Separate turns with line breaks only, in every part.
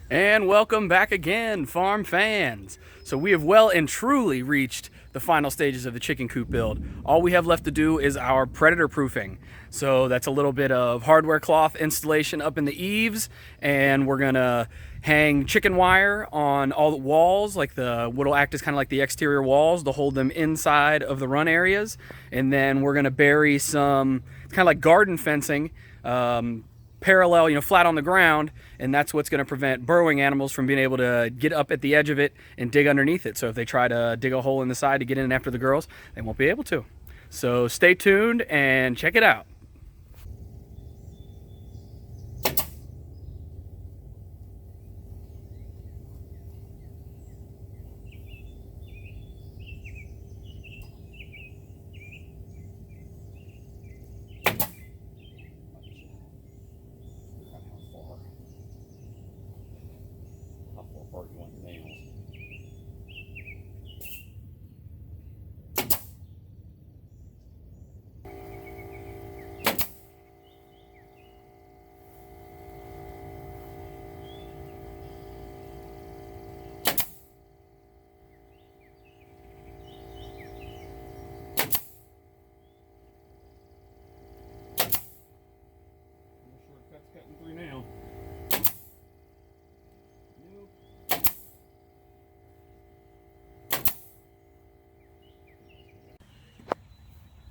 And welcome back again, farm fans. So we have well and truly reached the final stages of the chicken coop build. All we have left to do is our predator proofing. So that's a little bit of hardware cloth installation up in the eaves, and we're gonna hang chicken wire on all the walls, like what'll act as kind of like the exterior walls to hold them inside of the run areas. And then we're gonna bury some kind of like garden fencing, parallel, flat on the ground, and that's what's going to prevent burrowing animals from being able to get up at the edge of it and dig underneath it. So if they try to dig a hole in the side to get in after the girls, they won't be able to. So stay tuned and check it out.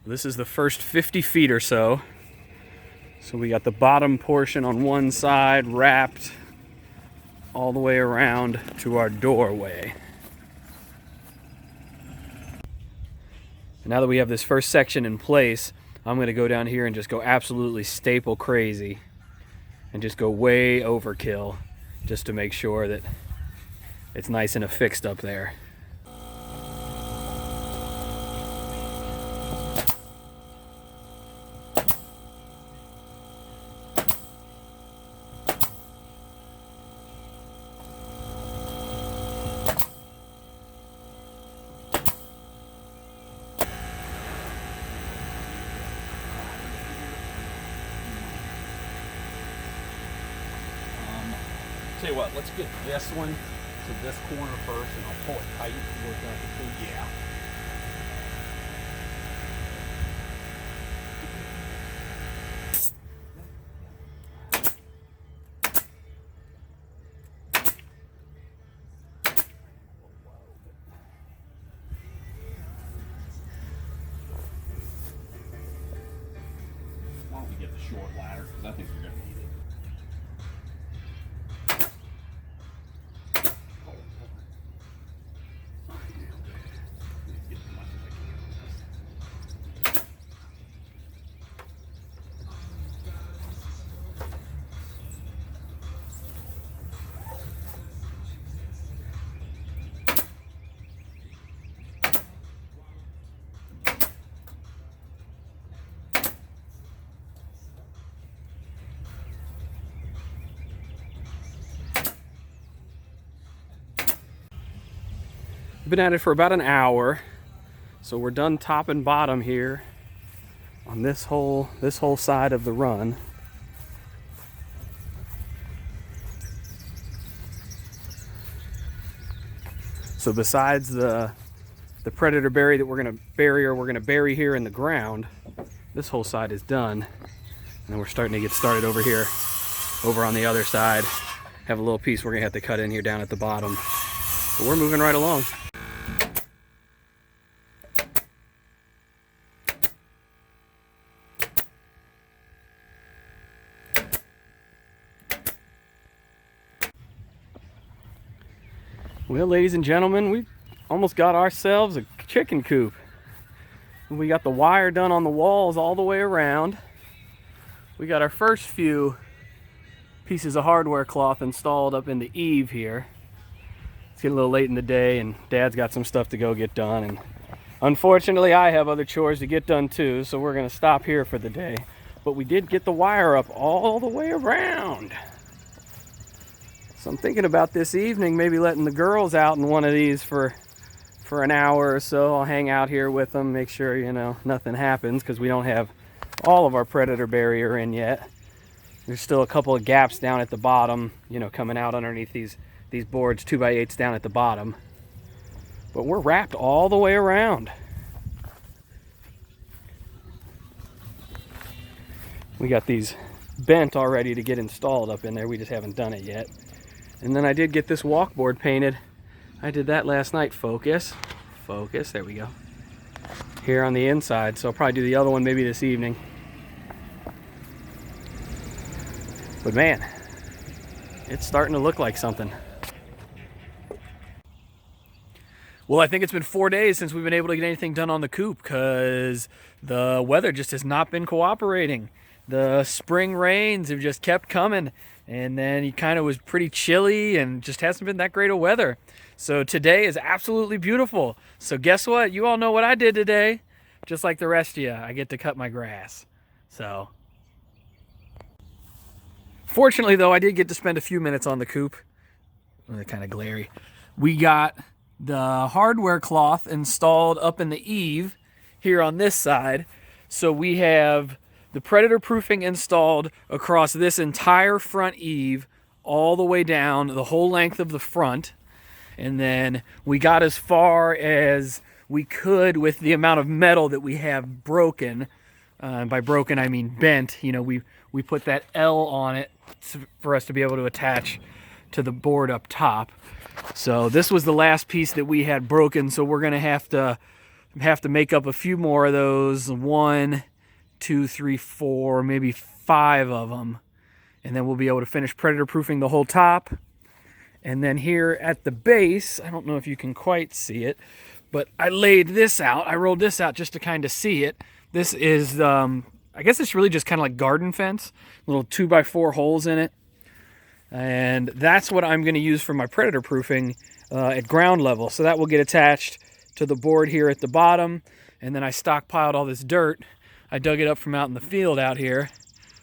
This is the first 50 feet or so. So we got the bottom portion on one side wrapped all the way around to our doorway. And now that we have this first section in place, I'm going to go down here and just go absolutely staple crazy and just go way overkill just to make sure that it's nice and affixed up there. Tell you what, let's get this one to this corner first, and I'll pull it tight. Yeah. Why don't we get the short ladder, because I think we're going to need it. We've been at it for about an hour, so we're done top and bottom here on this whole side of the run. So besides the predator berry that we're gonna bury here in the ground, this whole side is done, and we're starting to get started over here, over on the other side. Have a little piece we're gonna have to cut in here down at the bottom, but we're moving right along. Well, ladies and gentlemen, we almost got ourselves a chicken coop. We got the wire done on the walls all the way around. We got our first few pieces of hardware cloth installed up in the eave here. It's getting a little late in the day, and Dad's got some stuff to go get done, and unfortunately I have other chores to get done too, so we're gonna stop here for the day. But we did get the wire up all the way around. So I'm thinking about this evening maybe letting the girls out in one of these for an hour or so. I'll hang out here with them, make sure nothing happens, because we don't have all of our predator barrier in yet. There's still a couple of gaps down at the bottom, you know, coming out underneath these boards, 2x8s down at the bottom. But we're wrapped all the way around. We got these bent already to get installed up in there. We just haven't done it yet. And then I did get this walkboard painted. I did that last night. Focus, there we go. Here on the inside, so I'll probably do the other one maybe this evening. But man, it's starting to look like something. Well, I think it's been 4 days since we've been able to get anything done on the coop because the weather just has not been cooperating. The spring rains have just kept coming, and then it kind of was pretty chilly and just hasn't been that great of weather. So today is absolutely beautiful. So guess what? You all know what I did today. Just like the rest of you, I get to cut my grass. So fortunately, though, I did get to spend a few minutes on the coop. They're kind of glary. We got the hardware cloth installed up in the eave here on this side. So we have the predator proofing installed across this entire front eave all the way down the whole length of the front. And then we got as far as we could with the amount of metal that we have broken. By broken, I mean bent. You know, we put that L on it for us to be able to attach to the board up top. So this was the last piece that we had broken. So we're gonna have to make up a few more of those. 1, 2, 3, 4, maybe 5 of them, and then we'll be able to finish predator proofing the whole top. And then here at the base, I don't know if you can quite see it, but I laid this out. I rolled this out just to kind of see it. This is, I guess it's really just kind of like garden fence, little 2x4 holes in it. And that's what I'm going to use for my predator proofing at ground level. So that will get attached to the board here at the bottom. And then I stockpiled all this dirt. I dug it up from out in the field out here,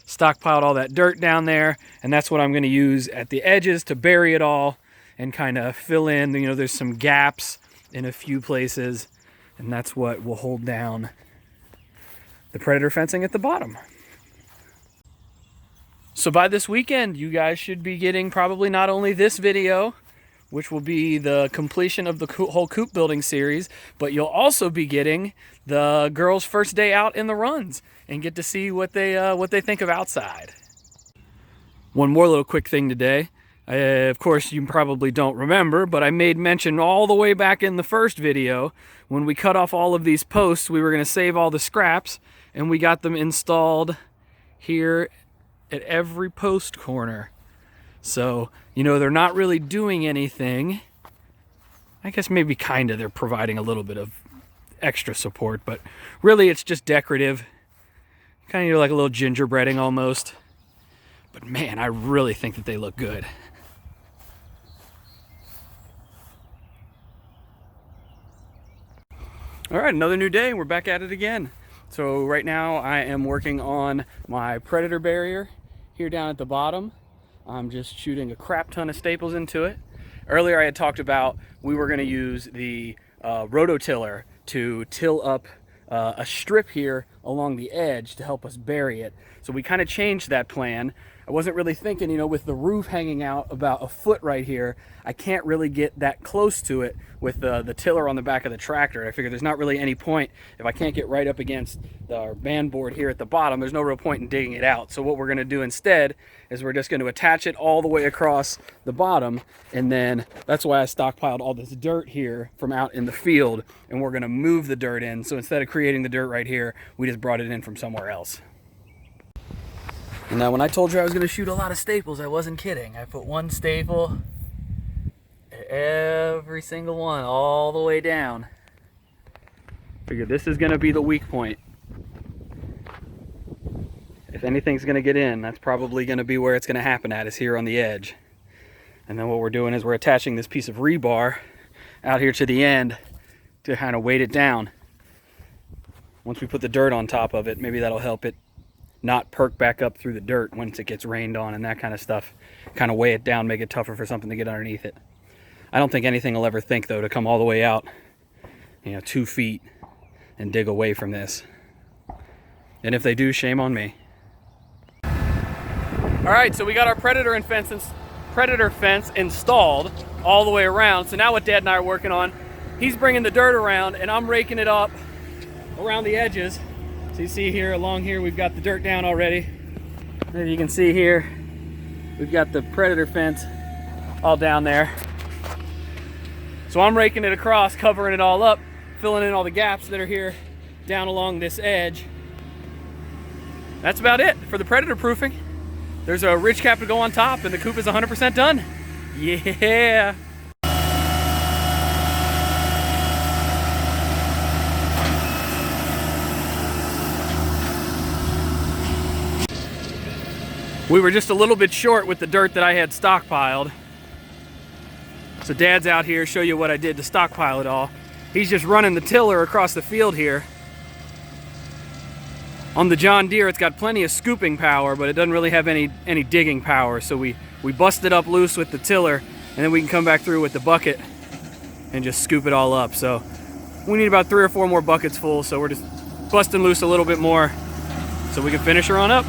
stockpiled all that dirt down there, and that's what I'm going to use at the edges to bury it all and kind of fill in. You know, there's some gaps in a few places, and that's what will hold down the predator fencing at the bottom. So by this weekend, you guys should be getting probably not only this video, which will be the completion of the whole coop building series, but you'll also be getting the girls' first day out in the runs and get to see what they think of outside. One more little quick thing today. Of course, you probably don't remember, but I made mention all the way back in the first video when we cut off all of these posts, we were going to save all the scraps, and we got them installed here at every post corner. So, you know, they're not really doing anything. I guess maybe kind of they're providing a little bit of extra support, but really it's just decorative. Kind of like a little gingerbreading almost. But man, I really think that they look good. All right, another new day. We're back at it again. So right now I am working on my predator barrier here down at the bottom. I'm just shooting a crap ton of staples into it. Earlier I had talked about we were going to use the rototiller to till up a strip here along the edge to help us bury it. So we kind of changed that plan. I wasn't really thinking, you know, with the roof hanging out about a foot right here, I can't really get that close to it with the tiller on the back of the tractor. I figured there's not really any point if I can't get right up against the band board here at the bottom. There's no real point in digging it out. So what we're going to do instead is we're just going to attach it all the way across the bottom, and then that's why I stockpiled all this dirt here from out in the field, and we're going to move the dirt in. So instead of creating the dirt right here, we just brought it in from somewhere else. Now, when I told you I was going to shoot a lot of staples, I wasn't kidding. I put one staple at every single one, all the way down. Figure this is going to be the weak point. If anything's going to get in, that's probably going to be where it's going to happen at, is here on the edge. And then what we're doing is we're attaching this piece of rebar out here to the end to kind of weight it down. Once we put the dirt on top of it, maybe that'll help it not perk back up through the dirt once it gets rained on and that kind of stuff. Kind of weigh it down, make it tougher for something to get underneath it. I don't think anything will ever think, though, to come all the way out, 2 feet and dig away from this. And if they do, shame on me. All right, so we got our predator fence installed all the way around. So now what Dad and I are working on, he's bringing the dirt around and I'm raking it up around the edges. So you see here, along here, we've got the dirt down already. As you can see here, we've got the predator fence all down there. So I'm raking it across, covering it all up, filling in all the gaps that are here down along this edge. That's about it for the predator proofing. There's a ridge cap to go on top and the coop is 100% done. Yeah. We were just a little bit short with the dirt that I had stockpiled. So Dad's out here, show you what I did to stockpile it all. He's just running the tiller across the field here. On the John Deere, it's got plenty of scooping power, but it doesn't really have any digging power. So we bust it up loose with the tiller, and then we can come back through with the bucket and just scoop it all up. So we need about 3 or 4 more buckets full, so we're just busting loose a little bit more so we can finish her on up.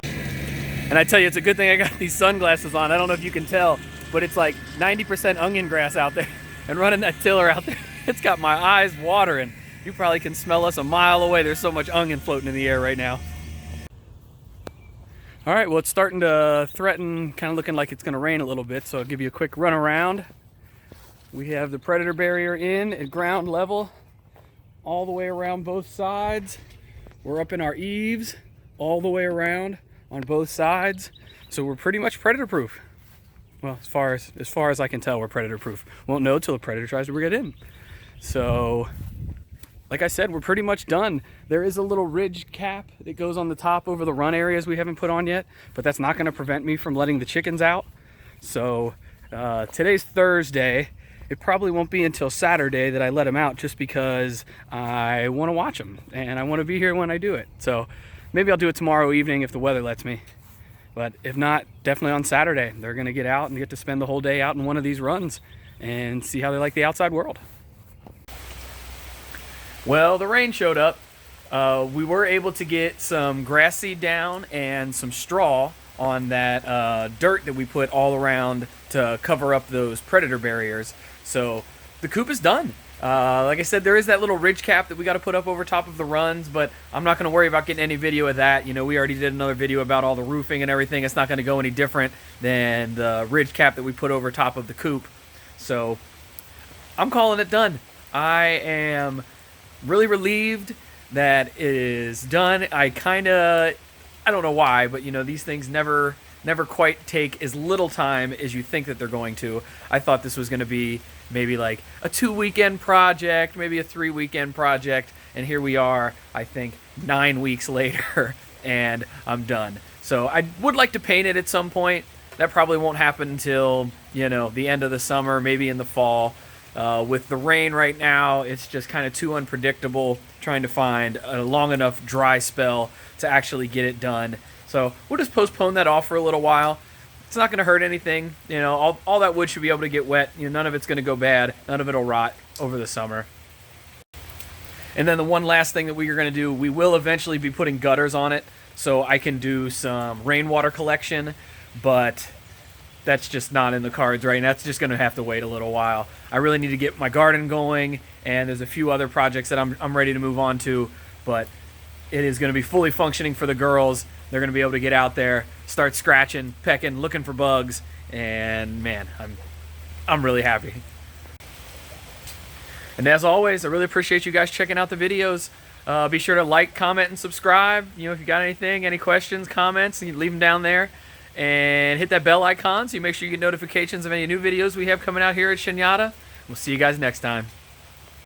And I tell you, it's a good thing I got these sunglasses on. I don't know if you can tell, but it's like 90% onion grass out there. And running that tiller out there, it's got my eyes watering. You probably can smell us a mile away. There's so much onion floating in the air right now. All right, well, it's starting to threaten, kind of looking like it's gonna rain a little bit, so I'll give you a quick run around. We have the predator barrier in at ground level, all the way around both sides. We're up in our eaves, all the way around on both sides. So we're pretty much predator proof. Well, as far as I can tell, we're predator proof. Won't know till the predator tries to get in. So, like I said, we're pretty much done. There is a little ridge cap that goes on the top over the run areas we haven't put on yet, but that's not gonna prevent me from letting the chickens out. So today's Thursday. It probably won't be until Saturday that I let them out, just because I wanna watch them and I wanna be here when I do it. So maybe I'll do it tomorrow evening if the weather lets me. But if not, definitely on Saturday. They're gonna get out and get to spend the whole day out in one of these runs and see how they like the outside world. Well, the rain showed up. We were able to get some grass seed down and some straw on that dirt that we put all around to cover up those predator barriers. So the coop is done. Like I said, there is that little ridge cap that we got to put up over top of the runs, but I'm not going to worry about getting any video of that. You know, we already did another video about all the roofing and everything. It's not going to go any different than the ridge cap that we put over top of the coop. So I'm calling it done. I am really relieved that it is done. I don't know why, but you know, these things never quite take as little time as you think that they're going to. I thought this was going to be maybe like a 2-weekend project, maybe a 3-weekend project, and here we are, I think 9 weeks later, and I'm done. So I would like to paint it at some point. That probably won't happen until, you know, the end of the summer, maybe in the fall. With the rain right now, it's just kind of too unpredictable trying to find a long enough dry spell to actually get it done. So we'll just postpone that off for a little while. It's not going to hurt anything. You know, all that wood should be able to get wet. You know, none of it's going to go bad. None of it will rot over the summer. And then the one last thing that we are going to do, we will eventually be putting gutters on it so I can do some rainwater collection, but that's just not in the cards right now. That's just going to have to wait a little while. I really need to get my garden going, and there's a few other projects that I'm ready to move on to, but it is going to be fully functioning for the girls. They're going to be able to get out there, start scratching, pecking, looking for bugs, and man, I'm really happy. And as always, I really appreciate you guys checking out the videos. Be sure to like, comment, and subscribe. You know, if you got anything, any questions, comments, you can leave them down there. And hit that bell icon so you make sure you get notifications of any new videos we have coming out here at Chanyata. We'll see you guys next time.